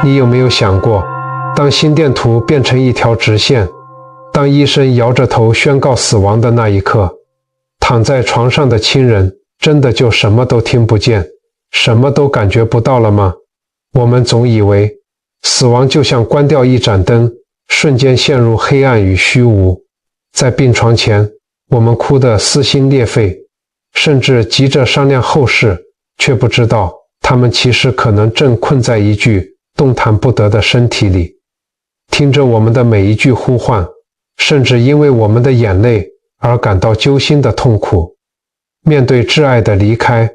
你有没有想过，当心电图变成一条直线，当医生摇着头宣告死亡的那一刻，躺在床上的亲人真的就什么都听不见，什么都感觉不到了吗？我们总以为死亡就像关掉一盏灯，瞬间陷入黑暗与虚无。在病床前，我们哭得撕心裂肺，甚至急着商量后事，却不知道他们其实可能正困在一具动弹不得的身体里，听着我们的每一句呼唤，甚至因为我们的眼泪而感到揪心的痛苦。面对挚爱的离开，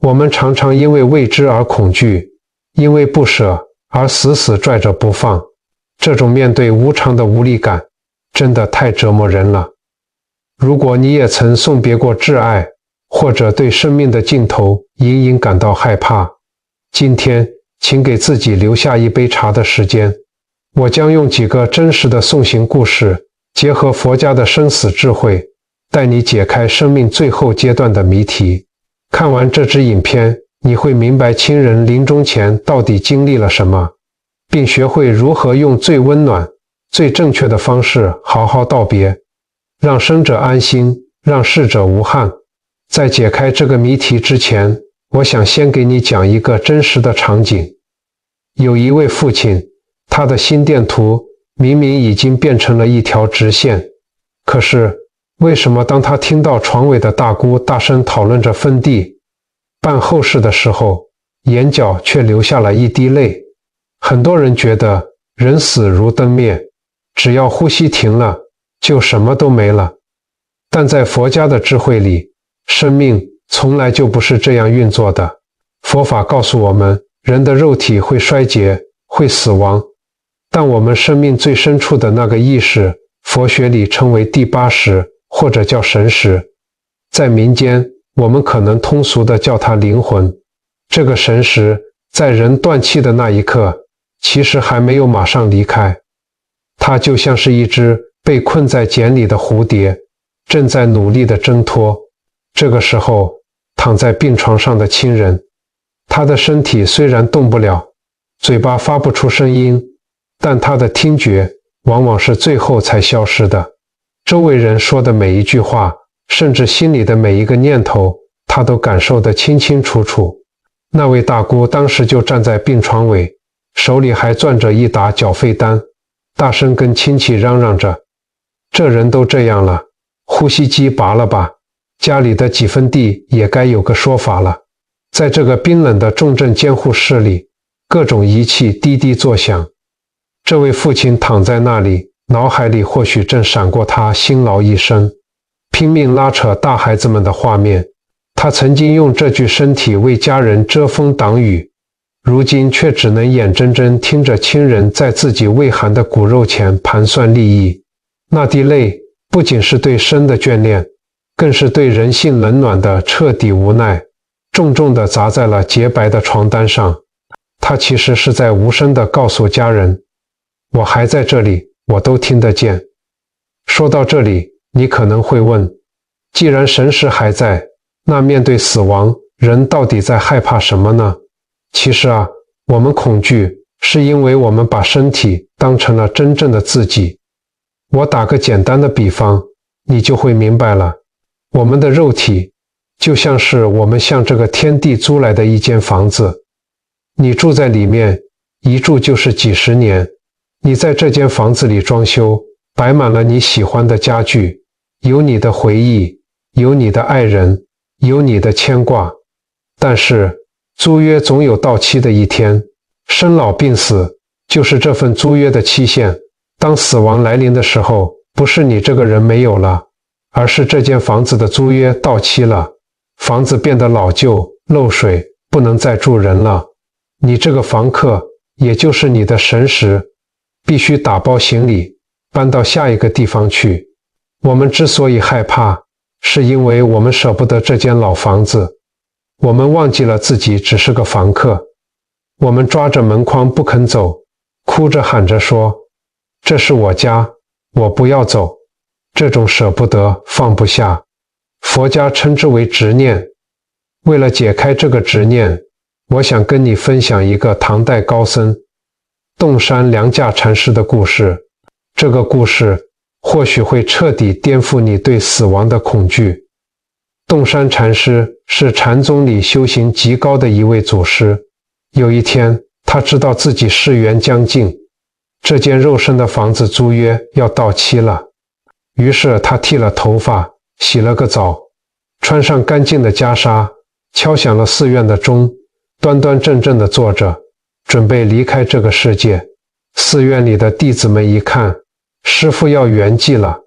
我们常常因为未知而恐惧，因为不舍而死死拽着不放。这种面对无常的无力感，真的太折磨人了。如果你也曾送别过挚爱，或者对生命的尽头隐隐感到害怕，今天请给自己留下一杯茶的时间。我将用几个真实的送行故事，结合佛家的生死智慧，带你解开生命最后阶段的谜题。看完这支影片，你会明白亲人临终前到底经历了什么，并学会如何用最温暖、最正确的方式好好道别，让生者安心，让逝者无憾。在解开这个谜题之前，我想先给你讲一个真实的场景。有一位父亲，他的心电图明明已经变成了一条直线，可是为什么当他听到床尾的大姑大声讨论着分地、办后事的时候，眼角却流下了一滴泪？很多人觉得人死如灯灭，只要呼吸停了，就什么都没了。但在佛家的智慧里，生命从来就不是这样运作的。佛法告诉我们，人的肉体会衰竭，会死亡，但我们生命最深处的那个意识，佛学里称为第八识，或者叫神识。在民间，我们可能通俗地叫它灵魂。这个神识在人断气的那一刻，其实还没有马上离开，它就像是一只被困在茧里的蝴蝶，正在努力地挣脱。这个时候，躺在病床上的亲人，他的身体虽然动不了，嘴巴发不出声音，但他的听觉往往是最后才消失的。周围人说的每一句话，甚至心里的每一个念头，他都感受得清清楚楚。那位大姑当时就站在病床尾，手里还攥着一沓缴费单，大声跟亲戚嚷嚷着：这人都这样了，呼吸机拔了吧，家里的几分地也该有个说法了。在这个冰冷的重症监护室里，各种仪器滴滴作响。这位父亲躺在那里，脑海里或许正闪过他辛劳一生，拼命拉扯大孩子们的画面。他曾经用这具身体为家人遮风挡雨，如今却只能眼睁睁听着亲人在自己胃寒的骨肉前盘算利益。那滴泪不仅是对生的眷恋，更是对人性冷暖的彻底无奈，重重地砸在了洁白的床单上。他其实是在无声地告诉家人，我还在这里，我都听得见。说到这里，你可能会问，既然神识还在，那面对死亡，人到底在害怕什么呢？其实啊，我们恐惧是因为我们把身体当成了真正的自己。我打个简单的比方，你就会明白了。我们的肉体就像是我们向这个天地租来的一间房子，你住在里面，一住就是几十年。你在这间房子里装修，摆满了你喜欢的家具，有你的回忆，有你的爱人，有你的牵挂。但是租约总有到期的一天，生老病死就是这份租约的期限。当死亡来临的时候，不是你这个人没有了，而是这间房子的租约到期了，房子变得老旧漏水，不能再住人了。你这个房客，也就是你的神识，必须打包行李搬到下一个地方去。我们之所以害怕，是因为我们舍不得这间老房子，我们忘记了自己只是个房客。我们抓着门框不肯走，哭着喊着说，这是我家，我不要走。这种舍不得放不下，佛家称之为执念。为了解开这个执念，我想跟你分享一个唐代高僧，洞山良价禅师的故事。这个故事或许会彻底颠覆你对死亡的恐惧。洞山禅师是禅宗里修行极高的一位祖师。有一天，他知道自己世缘将近，这间肉身的房子租约要到期了。于是他剃了头发，洗了个澡，穿上干净的袈裟，敲响了寺院的钟，端端正正地坐着，准备离开这个世界。寺院里的弟子们一看，师父要圆寂了，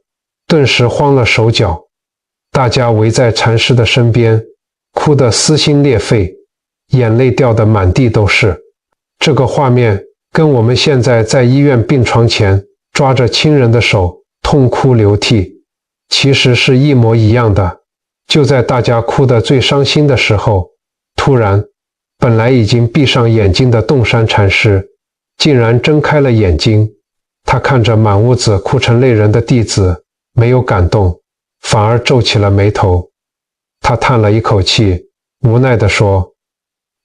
顿时慌了手脚。大家围在禅师的身边，哭得撕心裂肺，眼泪掉得满地都是。这个画面跟我们现在在医院病床前抓着亲人的手痛哭流涕，其实是一模一样的。就在大家哭得最伤心的时候，突然，本来已经闭上眼睛的洞山禅师竟然睁开了眼睛。他看着满屋子哭成泪人的弟子，没有感动，反而皱起了眉头。他叹了一口气，无奈地说：“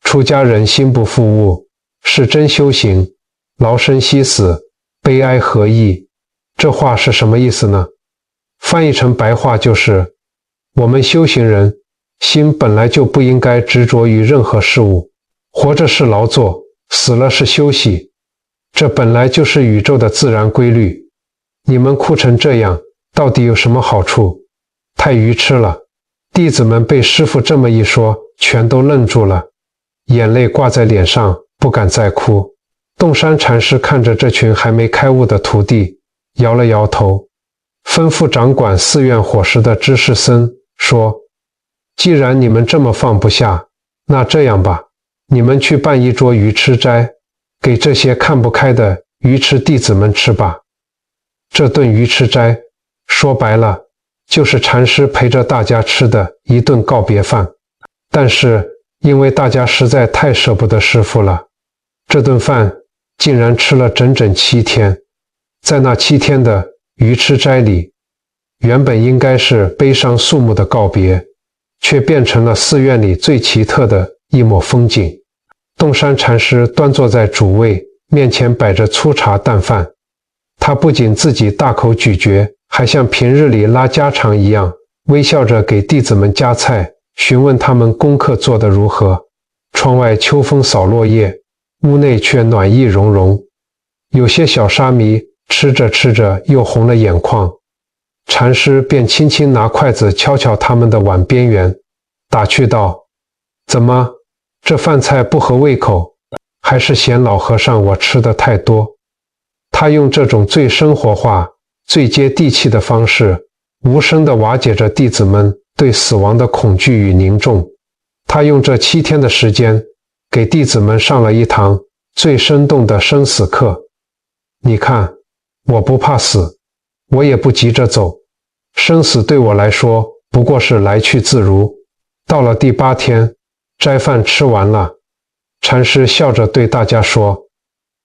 出家人心不负物，是真修行，劳生息死，悲哀何益？”这话是什么意思呢？翻译成白话就是，我们修行人心本来就不应该执着于任何事物，活着是劳作，死了是休息，这本来就是宇宙的自然规律。你们哭成这样，到底有什么好处？太愚痴了。弟子们被师父这么一说，全都愣住了，眼泪挂在脸上，不敢再哭。洞山禅师看着这群还没开悟的徒弟，摇了摇头，吩咐掌管寺院伙食的知识僧说：“既然你们这么放不下，那这样吧，你们去办一桌鱼吃斋，给这些看不开的愚痴弟子们吃吧。”这顿鱼吃斋，说白了，就是禅师陪着大家吃的一顿告别饭。但是因为大家实在太舍不得师父了，这顿饭竟然吃了整整7天。在那7天的鱼吃斋里，原本应该是悲伤肃穆的告别，却变成了寺院里最奇特的一抹风景。洞山禅师端坐在主位，面前摆着粗茶淡饭，他不仅自己大口咀嚼，还像平日里拉家常一样，微笑着给弟子们夹菜，询问他们功课做得如何。窗外秋风扫落叶，屋内却暖意融融。有些小沙弥吃着吃着又红了眼眶，禅师便轻轻拿筷子敲敲他们的碗边缘，打趣道：“怎么，这饭菜不合胃口，还是嫌老和尚我吃的太多？”他用这种最生活化、最接地气的方式，无声地瓦解着弟子们对死亡的恐惧与凝重。他用这7天的时间，给弟子们上了一堂最生动的生死课。你看，我不怕死，我也不急着走，生死对我来说不过是来去自如。到了第8天，斋饭吃完了，禅师笑着对大家说：“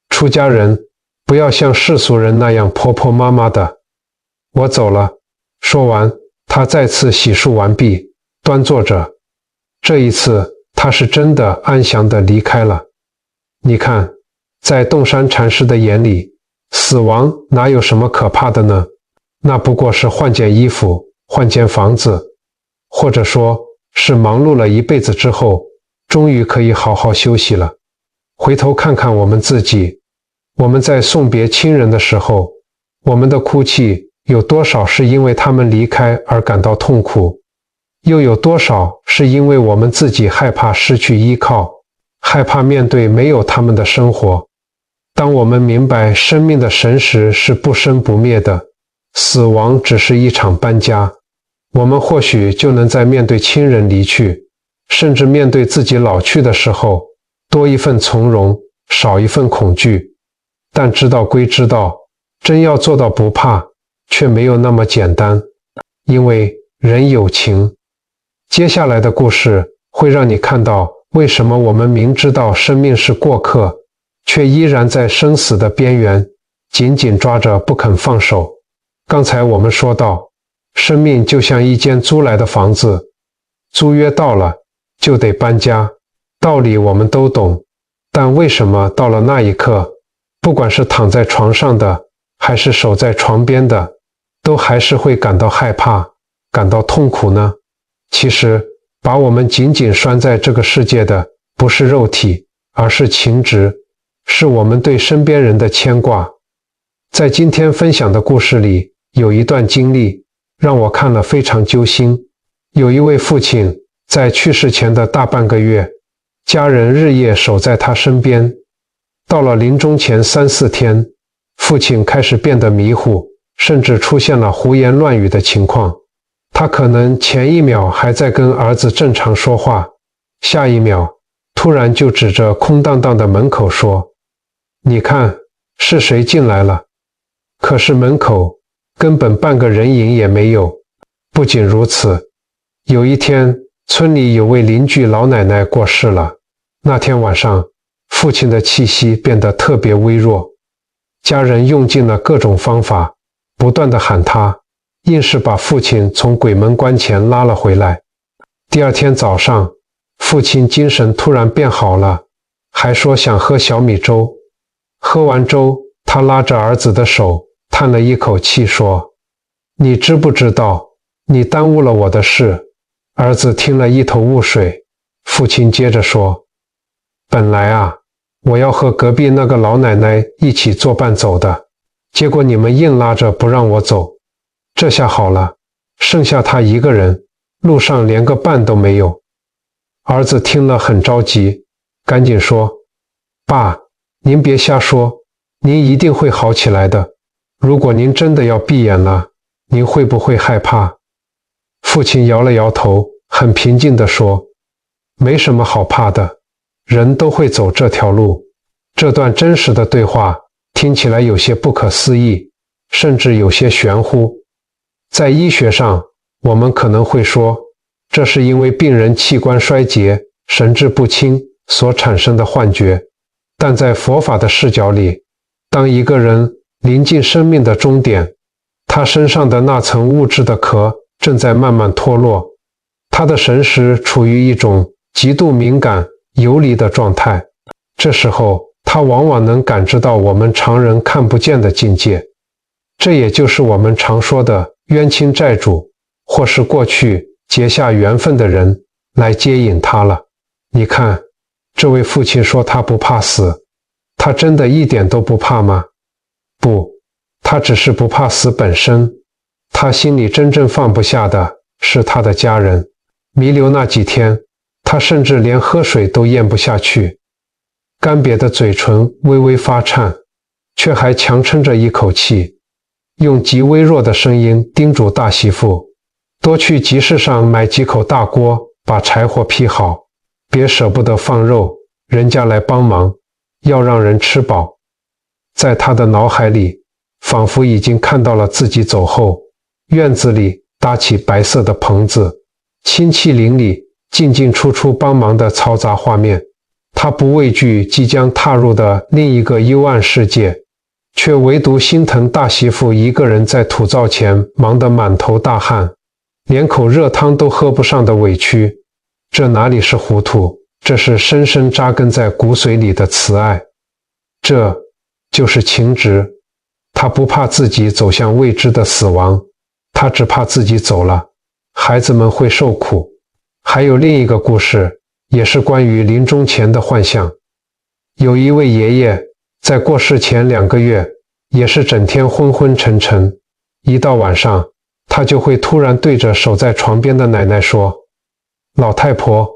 出家人不要像世俗人那样婆婆妈妈的，我走了。”说完，他再次洗漱完毕，端坐着。这一次，他是真的安详地离开了。你看，在洞山禅师的眼里，死亡哪有什么可怕的呢？那不过是换件衣服，换间房子，或者说是忙碌了一辈子之后，终于可以好好休息了。回头看看我们自己，我们在送别亲人的时候，我们的哭泣有多少是因为他们离开而感到痛苦，又有多少是因为我们自己害怕失去依靠，害怕面对没有他们的生活。当我们明白生命的神识是不生不灭的，死亡只是一场搬家，我们或许就能在面对亲人离去，甚至面对自己老去的时候，多一份从容，少一份恐惧。但知道归知道，真要做到不怕，却没有那么简单，因为人有情。接下来的故事会让你看到，为什么我们明知道生命是过客，却依然在生死的边缘紧紧抓着不肯放手。刚才我们说到，生命就像一间租来的房子，租约到了就得搬家，道理我们都懂，但为什么到了那一刻不管是躺在床上的，还是守在床边的，都还是会感到害怕，感到痛苦呢？其实，把我们紧紧拴在这个世界的，不是肉体，而是情执，是我们对身边人的牵挂。在今天分享的故事里，有一段经历，让我看了非常揪心。有一位父亲，在去世前的大半个月，家人日夜守在他身边。到了临终前3、4天，父亲开始变得迷糊，甚至出现了胡言乱语的情况。他可能前一秒还在跟儿子正常说话，下一秒突然就指着空荡荡的门口说：“你看，是谁进来了？”可是门口根本半个人影也没有。不仅如此，有一天，村里有位邻居老奶奶过世了。那天晚上，父亲的气息变得特别微弱，家人用尽了各种方法，不断地喊他，硬是把父亲从鬼门关前拉了回来。第二天早上，父亲精神突然变好了，还说想喝小米粥。喝完粥，他拉着儿子的手，叹了一口气说：“你知不知道，你耽误了我的事？”儿子听了一头雾水。父亲接着说：“本来啊，我要和隔壁那个老奶奶一起作伴走的，结果你们硬拉着不让我走。这下好了，剩下他一个人，路上连个伴都没有。”儿子听了很着急，赶紧说：“爸，您别瞎说，您一定会好起来的。如果您真的要闭眼了，您会不会害怕？”父亲摇了摇头，很平静地说：“没什么好怕的，人都会走这条路。”这段真实的对话听起来有些不可思议，甚至有些玄乎。在医学上，我们可能会说，这是因为病人器官衰竭、神志不清所产生的幻觉。但在佛法的视角里，当一个人临近生命的终点，他身上的那层物质的壳正在慢慢脱落，他的神识处于一种极度敏感、游离的状态。这时候，他往往能感知到我们常人看不见的境界。这也就是我们常说的冤亲债主，或是过去结下缘分的人来接引他了。你看，这位父亲说他不怕死，他真的一点都不怕吗？不，他只是不怕死本身。他心里真正放不下的是他的家人。弥留那几天，他甚至连喝水都咽不下去，干瘪的嘴唇微微发颤，却还强撑着一口气，用极微弱的声音叮嘱大媳妇，多去集市上买几口大锅，把柴火劈好，别舍不得放肉，人家来帮忙，要让人吃饱。在他的脑海里，仿佛已经看到了自己走后，院子里搭起白色的棚子，亲戚邻里进进出出帮忙的嘈杂画面。他不畏惧即将踏入的另一个幽暗世界，却唯独心疼大媳妇一个人在土灶前忙得满头大汗，连口热汤都喝不上的委屈。这哪里是糊涂，这是深深扎根在骨髓里的慈爱。这就是情执。他不怕自己走向未知的死亡，他只怕自己走了，孩子们会受苦。还有另一个故事，也是关于临终前的幻象。有一位爷爷在过世前2个月，也是整天昏昏沉沉，一到晚上，他就会突然对着守在床边的奶奶说：“老太婆，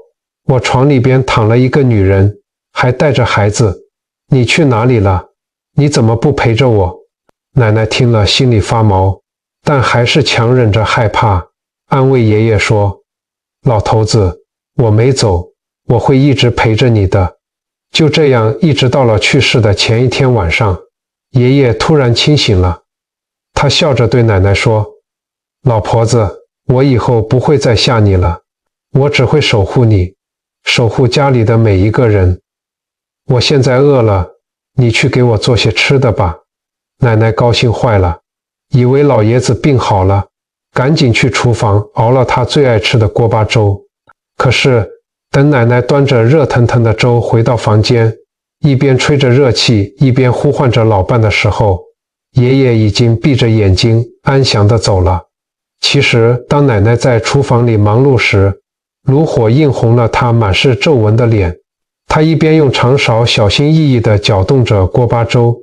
我床里边躺了一个女人，还带着孩子，你去哪里了？你怎么不陪着我？”奶奶听了心里发毛，但还是强忍着害怕，安慰爷爷说：“老头子，我没走，我会一直陪着你的。”就这样一直到了去世的前一天晚上，爷爷突然清醒了。他笑着对奶奶说：“老婆子，我以后不会再吓你了，我只会守护你，守护家里的每一个人。我现在饿了，你去给我做些吃的吧。”奶奶高兴坏了，以为老爷子病好了，赶紧去厨房熬了他最爱吃的锅巴粥。可是等奶奶端着热腾腾的粥回到房间，一边吹着热气，一边呼唤着老伴的时候，爷爷已经闭着眼睛安详地走了。其实当奶奶在厨房里忙碌时，炉火映红了她满是皱纹的脸，她一边用长勺小心翼翼地搅动着锅巴粥，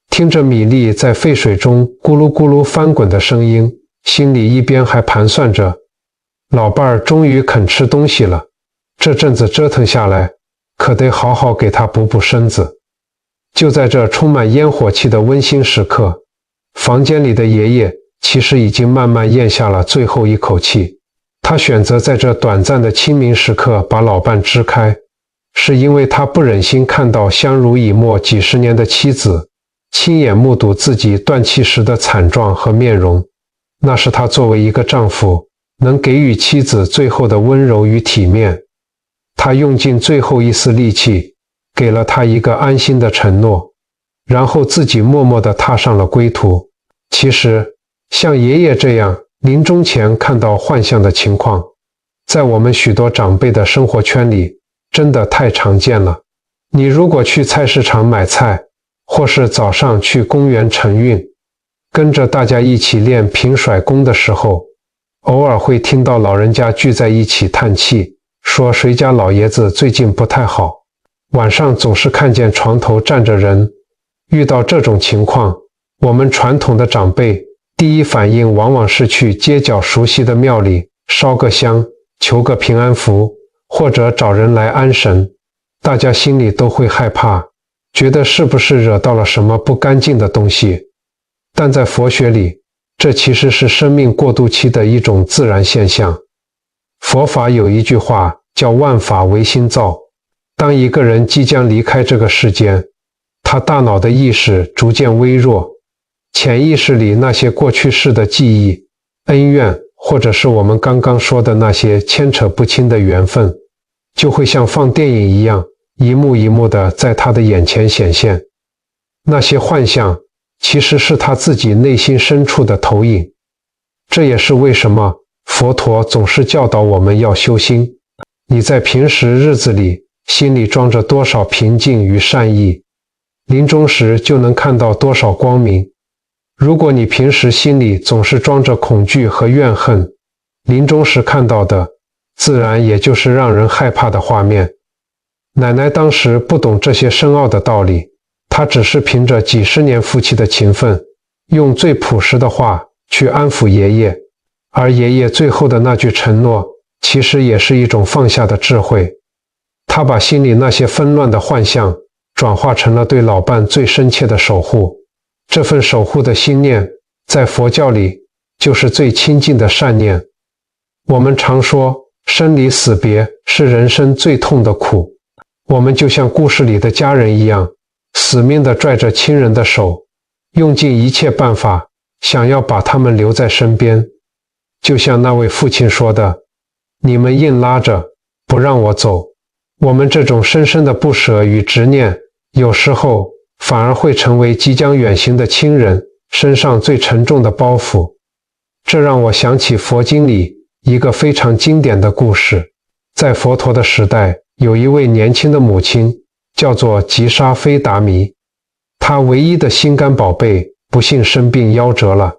听着米粒在沸水中咕噜咕噜翻滚的声音，心里一边还盘算着，老伴儿终于肯吃东西了，这阵子折腾下来，可得好好给他补补身子。就在这充满烟火气的温馨时刻，房间里的爷爷其实已经慢慢咽下了最后一口气。他选择在这短暂的清明时刻把老伴支开，是因为他不忍心看到相濡以沫几十年的妻子亲眼目睹自己断气时的惨状和面容。那是他作为一个丈夫能给予妻子最后的温柔与体面。他用尽最后一丝力气，给了她一个安心的承诺，然后自己默默地踏上了归途。其实，像爷爷这样临终前看到幻象的情况，在我们许多长辈的生活圈里，真的太常见了。你如果去菜市场买菜，或是早上去公园晨运，跟着大家一起练平甩功的时候，偶尔会听到老人家聚在一起叹气，说谁家老爷子最近不太好，晚上总是看见床头站着人。遇到这种情况，我们传统的长辈第一反应往往是去街角熟悉的庙里烧个香，求个平安符，或者找人来安神。大家心里都会害怕，觉得是不是惹到了什么不干净的东西。但在佛学里，这其实是生命过渡期的一种自然现象。佛法有一句话叫万法唯心造。当一个人即将离开这个世间，他大脑的意识逐渐微弱，潜意识里那些过去世的记忆、恩怨，或者是我们刚刚说的那些牵扯不清的缘分，就会像放电影一样，一幕一幕的在他的眼前显现。那些幻象其实是他自己内心深处的投影。这也是为什么佛陀总是教导我们要修心。你在平时日子里心里装着多少平静与善意，临终时就能看到多少光明。如果你平时心里总是装着恐惧和怨恨，临终时看到的自然也就是让人害怕的画面。奶奶当时不懂这些深奥的道理，她只是凭着几十年夫妻的情分，用最朴实的话去安抚爷爷，而爷爷最后的那句承诺，其实也是一种放下的智慧。他把心里那些纷乱的幻象转化成了对老伴最深切的守护。这份守护的心念，在佛教里就是最亲近的善念。我们常说，生离死别是人生最痛的苦。我们就像故事里的家人一样，死命地拽着亲人的手，用尽一切办法，想要把他们留在身边。就像那位父亲说的，你们硬拉着，不让我走。我们这种深深的不舍与执念，有时候反而会成为即将远行的亲人身上最沉重的包袱。这让我想起佛经里一个非常经典的故事。在佛陀的时代，有一位年轻的母亲，叫做吉沙菲达弥。她唯一的心肝宝贝不幸生病夭折了，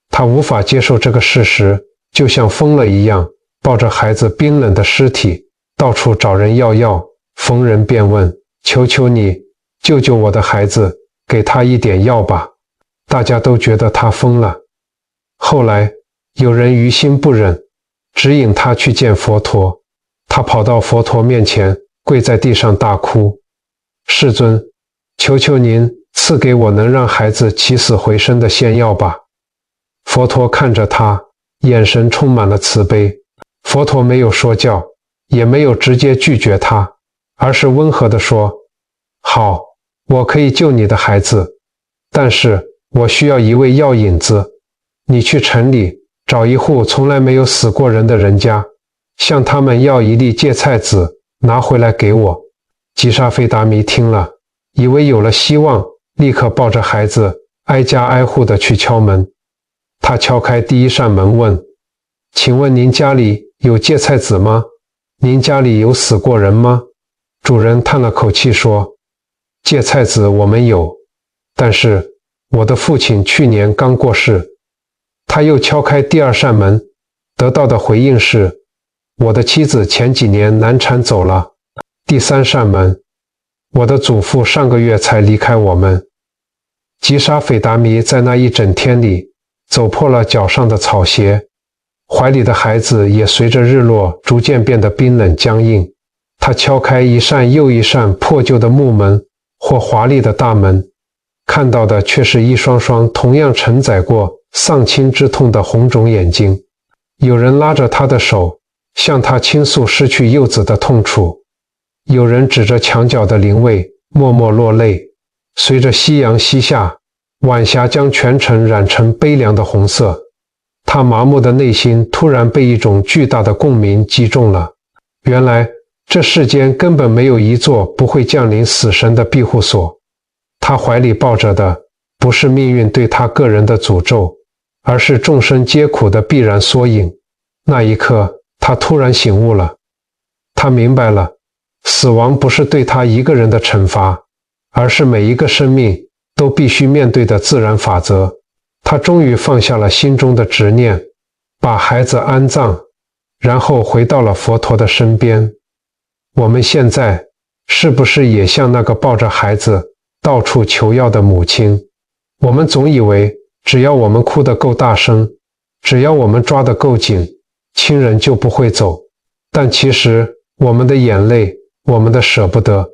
她无法接受这个事实，就像疯了一样，抱着孩子冰冷的尸体，到处找人要药，逢人便问，求求你救救我的孩子，给他一点药吧。大家都觉得他疯了。后来有人于心不忍，指引他去见佛陀。他跑到佛陀面前，跪在地上大哭，世尊，求求您赐给我能让孩子起死回生的仙药吧。佛陀看着他，眼神充满了慈悲。佛陀没有说教，也没有直接拒绝他，而是温和地说，好，我可以救你的孩子，但是我需要一味药引子。你去城里找一户从来没有死过人的人家，向他们要一粒芥菜籽，拿回来给我。吉沙菲达弥听了，以为有了希望，立刻抱着孩子挨家挨户地去敲门。他敲开第一扇门问，请问您家里有芥菜籽吗？您家里有死过人吗？主人叹了口气说，芥菜籽我们有，但是我的父亲去年刚过世。他又敲开第二扇门，得到的回应是，我的妻子前几年难产走了。第三扇门，我的祖父上个月才离开我们。吉沙斐达米在那一整天里走破了脚上的草鞋，怀里的孩子也随着日落逐渐变得冰冷僵硬。他敲开一扇又一扇破旧的木门或华丽的大门，看到的却是一双双同样承载过丧亲之痛的红肿眼睛。有人拉着他的手，向他倾诉失去幼子的痛楚；有人指着墙角的灵位，默默落泪。随着夕阳西下，晚霞将全城染成悲凉的红色。他麻木的内心突然被一种巨大的共鸣击中了。原来这世间根本没有一座不会降临死神的庇护所。他怀里抱着的不是命运对他个人的诅咒，而是众生皆苦的必然缩影。那一刻，他突然醒悟了。他明白了，死亡不是对他一个人的惩罚，而是每一个生命都必须面对的自然法则。他终于放下了心中的执念，把孩子安葬，然后回到了佛陀的身边。我们现在是不是也像那个抱着孩子到处求药的母亲？我们总以为只要我们哭得够大声，只要我们抓得够紧，亲人就不会走。但其实我们的眼泪，我们的舍不得，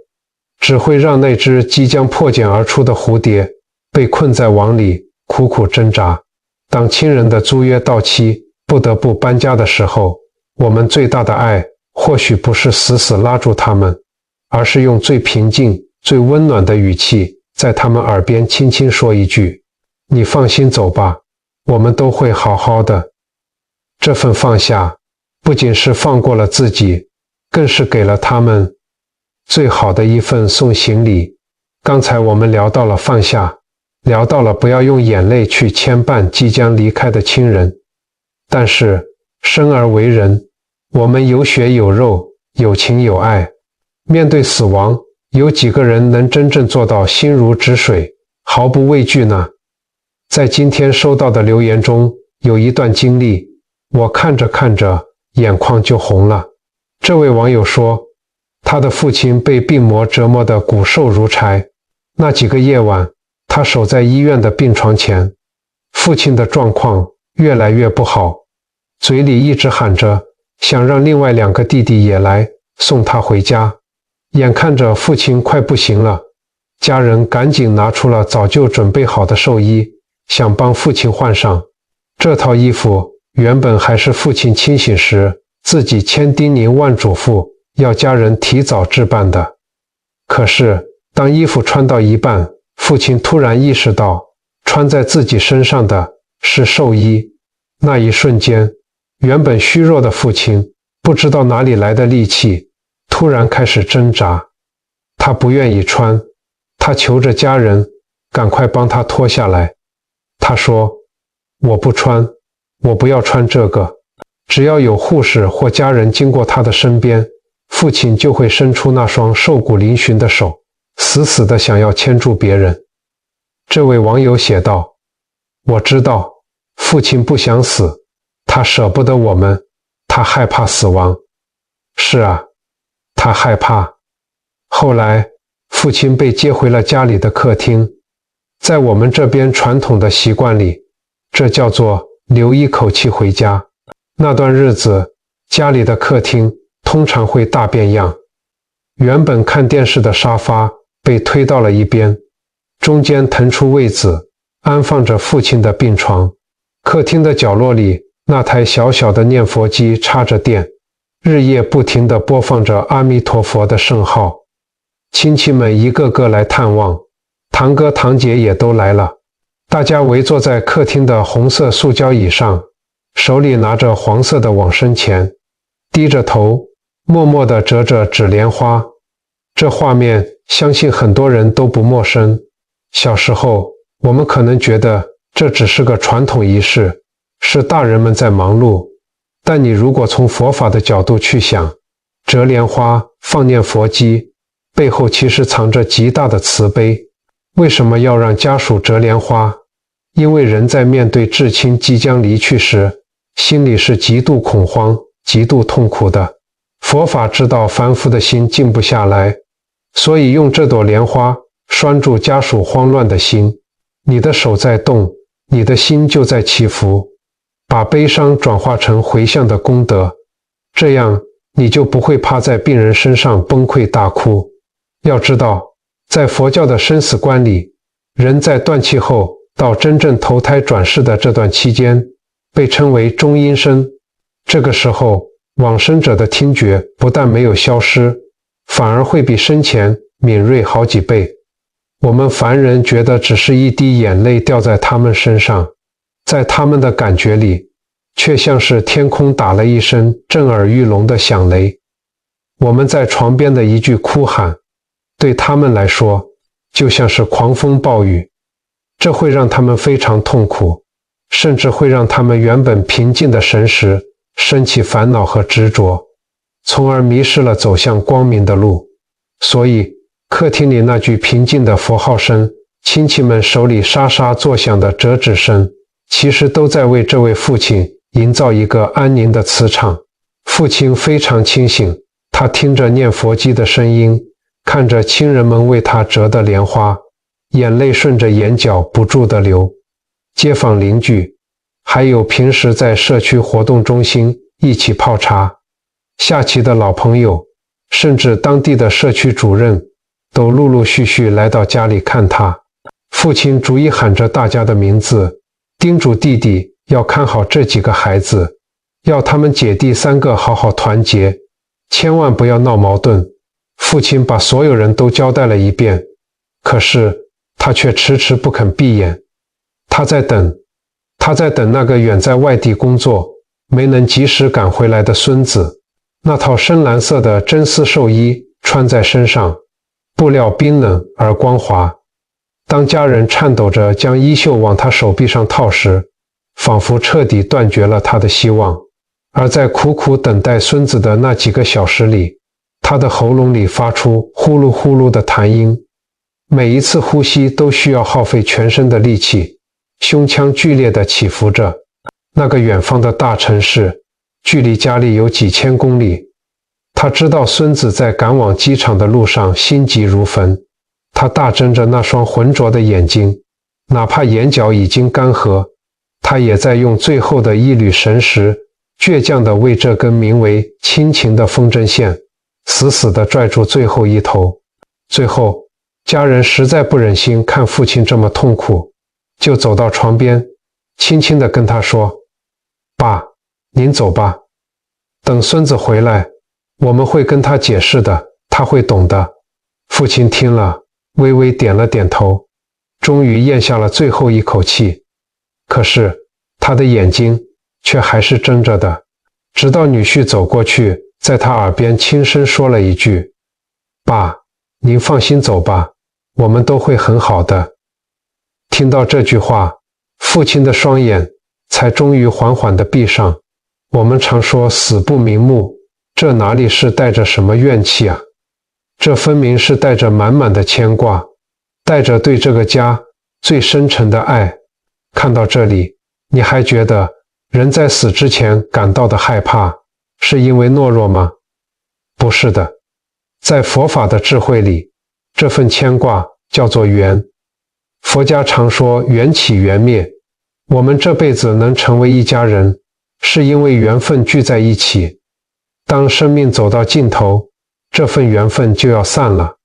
只会让那只即将破茧而出的蝴蝶被困在网里苦苦挣扎。当亲人的租约到期，不得不搬家的时候，我们最大的爱或许不是死死拉住他们，而是用最平静、最温暖的语气在他们耳边轻轻说一句，你放心走吧，我们都会好好的。这份放下不仅是放过了自己，更是给了他们最好的一份送行礼。刚才我们聊到了放下，聊到了不要用眼泪去牵绊即将离开的亲人。但是生而为人，我们有血有肉，有情有爱。面对死亡，有几个人能真正做到心如止水，毫不畏惧呢？在今天收到的留言中，有一段经历，我看着看着眼眶就红了。这位网友说，他的父亲被病魔折磨得骨瘦如柴。那几个夜晚，他守在医院的病床前，父亲的状况越来越不好，嘴里一直喊着想让另外2个弟弟也来送他回家。眼看着父亲快不行了，家人赶紧拿出了早就准备好的寿衣，想帮父亲换上。这套衣服原本还是父亲清醒时自己千叮咛万嘱咐要家人提早置办的。可是当衣服穿到一半，父亲突然意识到穿在自己身上的是寿衣。那一瞬间，原本虚弱的父亲不知道哪里来的力气，突然开始挣扎。他不愿意穿，他求着家人赶快帮他脱下来。他说，我不穿，我不要穿这个。只要有护士或家人经过他的身边，父亲就会伸出那双瘦骨嶙峋的手，死死地想要牵住别人。这位网友写道，我知道父亲不想死，他舍不得我们，他害怕死亡。是啊，他害怕。后来父亲被接回了家里的客厅，在我们这边传统的习惯里，这叫做留一口气回家。那段日子，家里的客厅通常会大变样。原本看电视的沙发被推到了一边，中间腾出位子，安放着父亲的病床。客厅的角落里，那台小小的念佛机插着电，日夜不停地播放着阿弥陀佛的圣号。亲戚们一个个来探望，堂哥堂姐也都来了。大家围坐在客厅的红色塑胶椅上，手里拿着黄色的往生钱，低着头默默地折着纸莲花。这画面相信很多人都不陌生。小时候我们可能觉得这只是个传统仪式，是大人们在忙碌。但你如果从佛法的角度去想，折莲花、放念佛机背后其实藏着极大的慈悲。为什么要让家属折莲花？因为人在面对至亲即将离去时，心里是极度恐慌、极度痛苦的。佛法知道凡夫的心静不下来，所以用这朵莲花拴住家属慌乱的心。你的手在动，你的心就在起伏，把悲伤转化成回向的功德，这样你就不会趴在病人身上崩溃大哭。要知道，在佛教的生死观里，人在断气后到真正投胎转世的这段期间，被称为中阴身。这个时候，往生者的听觉不但没有消失，反而会比生前敏锐好几倍。我们凡人觉得只是一滴眼泪掉在他们身上，在他们的感觉里，却像是天空打了一声震耳欲聋的响雷。我们在床边的一句哭喊，对他们来说就像是狂风暴雨，这会让他们非常痛苦，甚至会让他们原本平静的神识升起烦恼和执着，从而迷失了走向光明的路。所以客厅里那句平静的佛号声，亲戚们手里沙沙作响的折纸声，其实都在为这位父亲营造一个安宁的磁场。父亲非常清醒，他听着念佛机的声音，看着亲人们为他折的莲花，眼泪顺着眼角不住地流。街坊邻居，还有平时在社区活动中心一起泡茶、下棋的老朋友，甚至当地的社区主任，都陆陆续续来到家里看他。父亲逐一喊着大家的名字，叮嘱弟弟要看好这几个孩子，要他们姐弟三个好好团结，千万不要闹矛盾。父亲把所有人都交代了一遍，可是他却迟迟不肯闭眼。他在等那个远在外地工作，没能及时赶回来的孙子。那套深蓝色的真丝寿衣穿在身上，布料冰冷而光滑。当家人颤抖着将衣袖往他手臂上套时，仿佛彻底断绝了他的希望。而在苦苦等待孙子的那几个小时里，他的喉咙里发出呼噜呼噜的痰音，每一次呼吸都需要耗费全身的力气，胸腔剧烈地起伏着。那个远方的大城市，距离家里有几千公里。他知道孙子在赶往机场的路上心急如焚，他大睁着那双浑浊的眼睛，哪怕眼角已经干涸，他也在用最后的一缕神识，倔强地为这根名为亲情的风筝线，死死地拽住最后一头。最后，家人实在不忍心看父亲这么痛苦，就走到床边，轻轻地跟他说：“爸，您走吧，等孙子回来，我们会跟他解释的，他会懂的。”父亲听了，微微点了点头，终于咽下了最后一口气。可是他的眼睛却还是睁着的，直到女婿走过去，在他耳边轻声说了一句：“爸，您放心走吧，我们都会很好的。”听到这句话，父亲的双眼才终于缓缓地闭上。我们常说死不瞑目，这哪里是带着什么怨气啊？这分明是带着满满的牵挂，带着对这个家最深沉的爱。看到这里，你还觉得人在死之前感到的害怕，是因为懦弱吗？不是的，在佛法的智慧里，这份牵挂叫做缘。佛家常说缘起缘灭，我们这辈子能成为一家人，是因为缘分聚在一起。当生命走到尽头，这份缘分就要散了。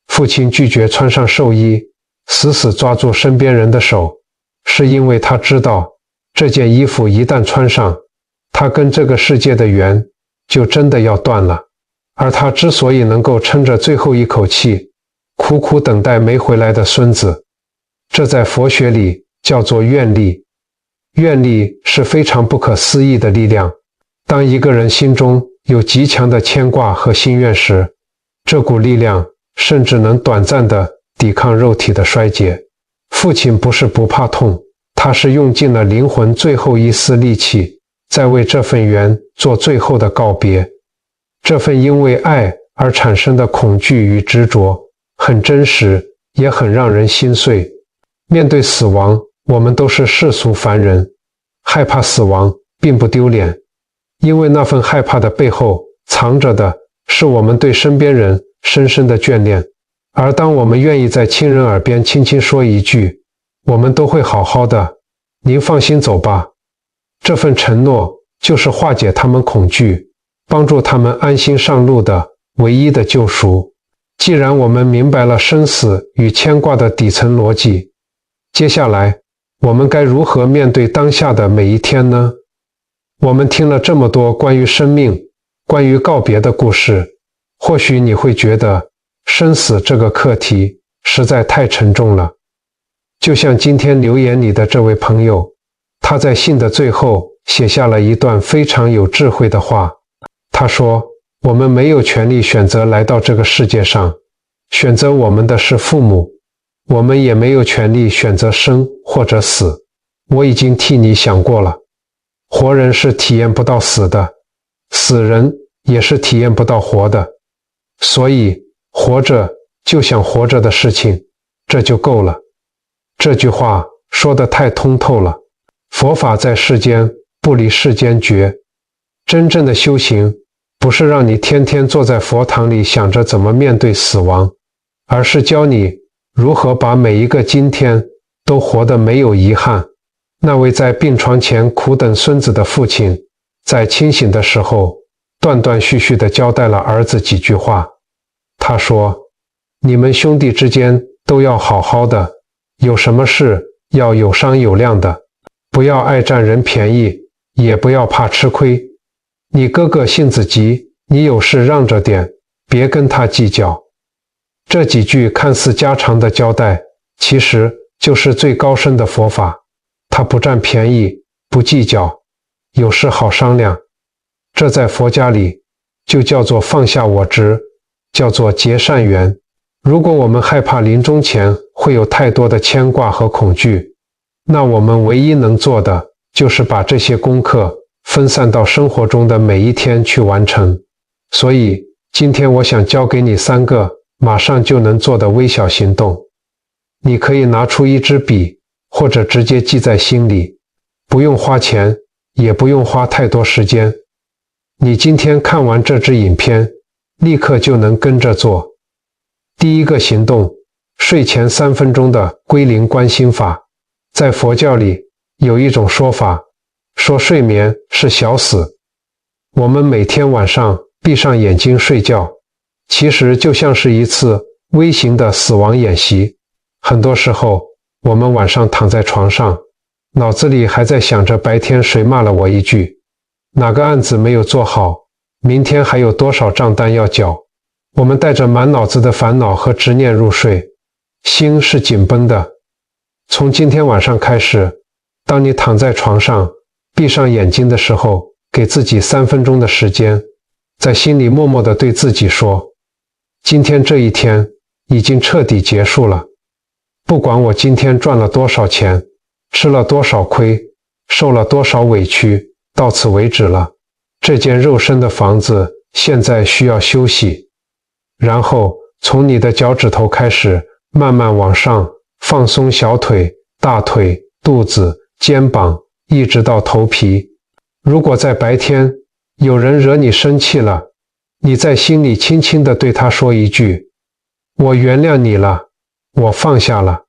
父亲拒绝穿上寿衣，死死抓住身边人的手，是因为他知道，这件衣服一旦穿上，他跟这个世界的缘就真的要断了。而他之所以能够撑着最后一口气，苦苦等待没回来的孙子，这在佛学里叫做愿力。愿力是非常不可思议的力量。当一个人心中有极强的牵挂和心愿时，这股力量甚至能短暂地抵抗肉体的衰竭。父亲不是不怕痛，他是用尽了灵魂最后一丝力气，在为这份缘做最后的告别。这份因为爱而产生的恐惧与执着，很真实，也很让人心碎。面对死亡，我们都是世俗凡人，害怕死亡并不丢脸，因为那份害怕的背后藏着的是我们对身边人深深的眷恋。而当我们愿意在亲人耳边轻轻说一句我们都会好好的，您放心走吧，这份承诺就是化解他们恐惧，帮助他们安心上路的唯一的救赎。既然我们明白了生死与牵挂的底层逻辑，接下来我们该如何面对当下的每一天呢？我们听了这么多关于生命、关于告别的故事，或许你会觉得生死这个课题实在太沉重了。就像今天留言里的这位朋友，他在信的最后写下了一段非常有智慧的话。他说，我们没有权利选择来到这个世界上，选择我们的是父母，我们也没有权利选择生或者死。我已经替你想过了，活人是体验不到死的，死人也是体验不到活的，所以活着就想活着的事情，这就够了。这句话说得太通透了。佛法在世间，不离世间觉。真正的修行不是让你天天坐在佛堂里想着怎么面对死亡，而是教你如何把每一个今天都活得没有遗憾。那位在病床前苦等孙子的父亲，在清醒的时候断断续续地交代了儿子几句话。他说，你们兄弟之间都要好好的，有什么事要有商有量的，不要爱占人便宜，也不要怕吃亏。你哥哥性子急，你有事让着点，别跟他计较。这几句看似家常的交代，其实就是最高深的佛法。他不占便宜，不计较，有事好商量。这在佛家里就叫做放下我执，叫做结善缘。如果我们害怕临终前会有太多的牵挂和恐惧，那我们唯一能做的就是把这些功课分散到生活中的每一天去完成。所以今天我想教给你3个马上就能做的微小行动。你可以拿出一支笔，或者直接记在心里，不用花钱，也不用花太多时间。你今天看完这支影片，立刻就能跟着做。第一个行动，睡前3分钟的归零观心法。在佛教里有一种说法，说睡眠是小死。我们每天晚上闭上眼睛睡觉，其实就像是一次微型的死亡演习。很多时候，我们晚上躺在床上，脑子里还在想着白天谁骂了我一句，哪个案子没有做好，明天还有多少账单要缴。我们带着满脑子的烦恼和执念入睡，心是紧绷的。从今天晚上开始，当你躺在床上闭上眼睛的时候，给自己3分钟的时间，在心里默默地对自己说，今天这一天已经彻底结束了。不管我今天赚了多少钱，吃了多少亏，受了多少委屈，到此为止了。这间肉身的房子现在需要休息。然后从你的脚趾头开始，慢慢往上放松小腿、大腿、肚子、肩膀，一直到头皮。如果在白天有人惹你生气了，你在心里轻轻地对他说一句，我原谅你了，我放下了。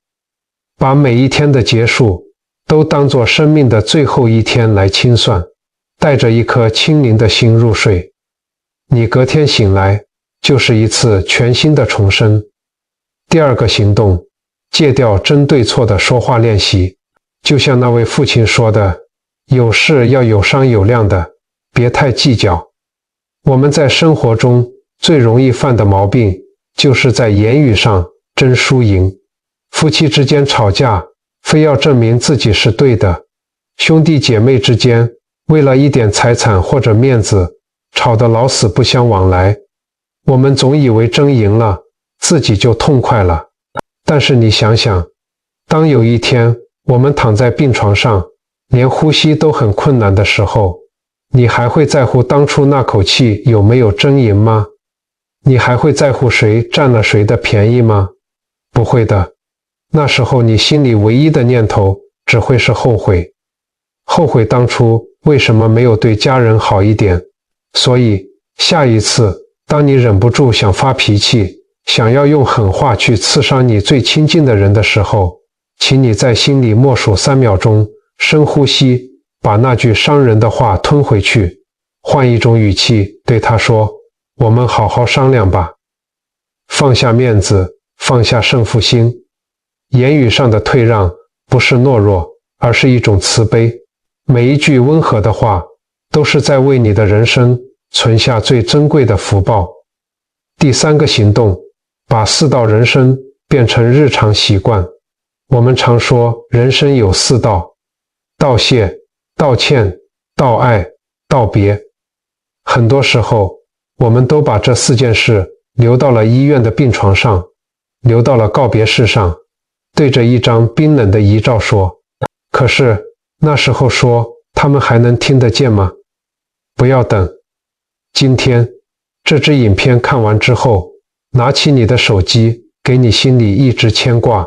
把每一天的结束都当作生命的最后一天来清算，带着一颗清零的心入睡。你隔天醒来，就是一次全新的重生。第二个行动，戒掉争对错的说话练习。就像那位父亲说的，有事要有商有量的，别太计较。我们在生活中最容易犯的毛病，就是在言语上争输赢。夫妻之间吵架，非要证明自己是对的；兄弟姐妹之间，为了一点财产或者面子，吵得老死不相往来。我们总以为争赢了，自己就痛快了。但是你想想，当有一天我们躺在病床上，连呼吸都很困难的时候，你还会在乎当初那口气有没有争赢吗？你还会在乎谁占了谁的便宜吗？不会的，那时候你心里唯一的念头只会是后悔，后悔当初为什么没有对家人好一点。所以下一次当你忍不住想发脾气，想要用狠话去刺伤你最亲近的人的时候，请你在心里默数3秒钟，深呼吸，把那句伤人的话吞回去，换一种语气对他说，我们好好商量吧。放下面子，放下胜负心。言语上的退让不是懦弱，而是一种慈悲。每一句温和的话都是在为你的人生存下最珍贵的福报。第3个行动，把4道人生变成日常习惯。我们常说人生有4道：道谢、道歉、道爱、道别。很多时候我们都把这4件事留到了医院的病床上，留到了告别式上，对着一张冰冷的遗照说。可是那时候说，他们还能听得见吗？不要等。今天这支影片看完之后，拿起你的手机，给你心里一直牵挂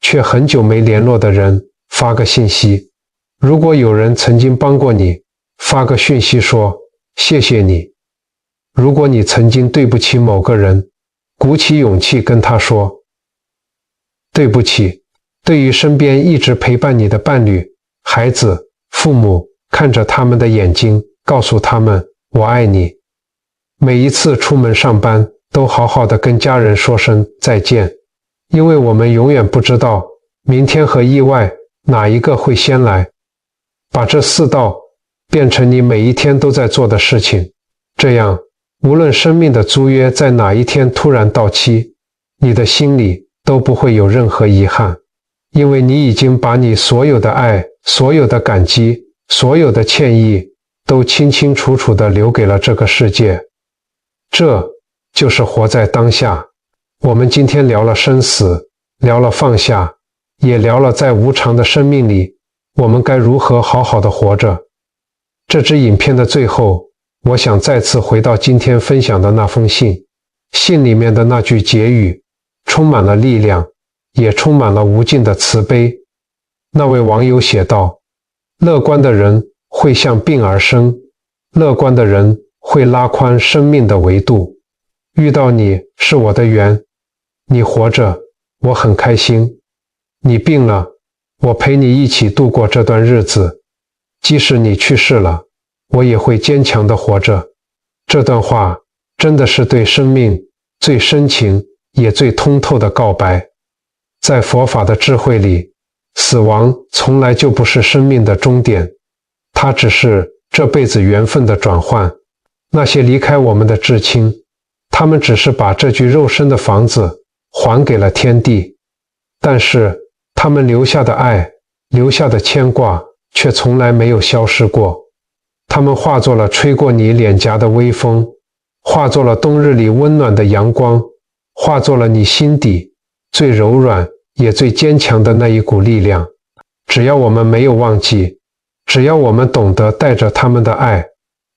却很久没联络的人发个信息。如果有人曾经帮过你，发个讯息说谢谢你。如果你曾经对不起某个人，鼓起勇气跟他说对不起。对于身边一直陪伴你的伴侣、孩子、父母，看着他们的眼睛，告诉他们我爱你。每一次出门上班，都好好的跟家人说声再见，因为我们永远不知道明天和意外哪一个会先来。把这4道变成你每一天都在做的事情，这样无论生命的租约在哪一天突然到期，你的心里都不会有任何遗憾，因为你已经把你所有的爱、所有的感激、所有的歉意都清清楚楚地留给了这个世界。这就是活在当下。我们今天聊了生死，聊了放下，也聊了在无常的生命里，我们该如何好好的活着。这支影片的最后，我想再次回到今天分享的那封信，信里面的那句结语，充满了力量，也充满了无尽的慈悲。那位网友写道，乐观的人会向病而生，乐观的人会拉宽生命的维度。遇到你是我的缘，你活着，我很开心。你病了，我陪你一起度过这段日子。即使你去世了，我也会坚强地活着。这段话真的是对生命最深情也最通透的告白。在佛法的智慧里，死亡从来就不是生命的终点，它只是这辈子缘分的转换。那些离开我们的至亲，他们只是把这具肉身的房子还给了天地，但是他们留下的爱，留下的牵挂却从来没有消失过。他们化作了吹过你脸颊的微风，化作了冬日里温暖的阳光，化作了你心底最柔软也最坚强的那一股力量。只要我们没有忘记，只要我们懂得带着他们的爱，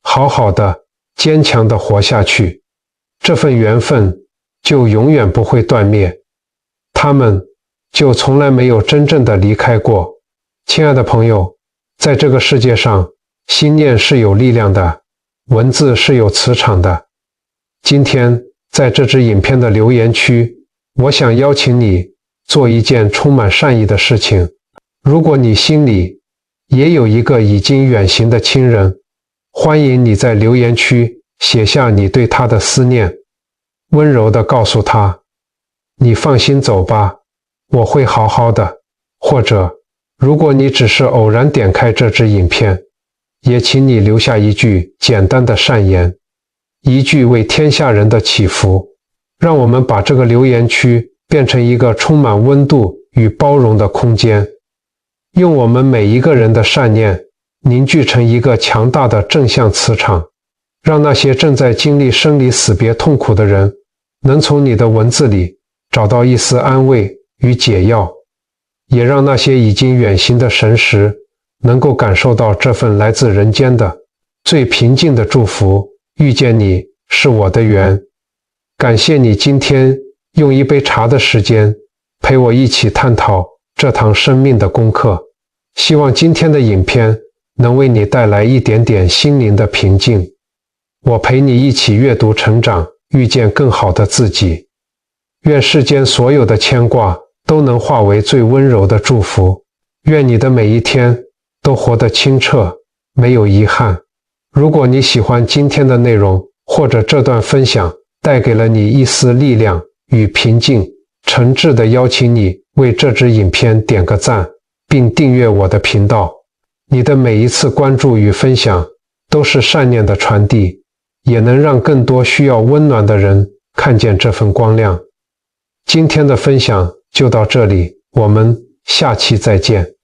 好好的坚强的活下去，这份缘分就永远不会断灭，他们就从来没有真正的离开过。亲爱的朋友，在这个世界上，心念是有力量的，文字是有磁场的。今天在这支影片的留言区，我想邀请你做一件充满善意的事情。如果你心里也有一个已经远行的亲人，欢迎你在留言区写下你对他的思念，温柔地告诉他，你放心走吧，我会好好的。或者如果你只是偶然点开这支影片，也请你留下一句简单的善言，一句为天下人的祈福。让我们把这个留言区变成一个充满温度与包容的空间，用我们每一个人的善念凝聚成一个强大的正向磁场，让那些正在经历生离死别痛苦的人能从你的文字里找到一丝安慰与解药，也让那些已经远行的神识能够感受到这份来自人间的最平静的祝福。遇见你是我的缘。感谢你今天用一杯茶的时间陪我一起探讨这堂生命的功课。希望今天的影片能为你带来一点点心灵的平静。我陪你一起阅读成长，遇见更好的自己。愿世间所有的牵挂都能化为最温柔的祝福。愿你的每一天都活得清澈，没有遗憾。如果你喜欢今天的内容，或者这段分享带给了你一丝力量与平静，诚挚地邀请你为这支影片点个赞，并订阅我的频道。你的每一次关注与分享都是善念的传递，也能让更多需要温暖的人看见这份光亮。今天的分享就到这里，我们下期再见。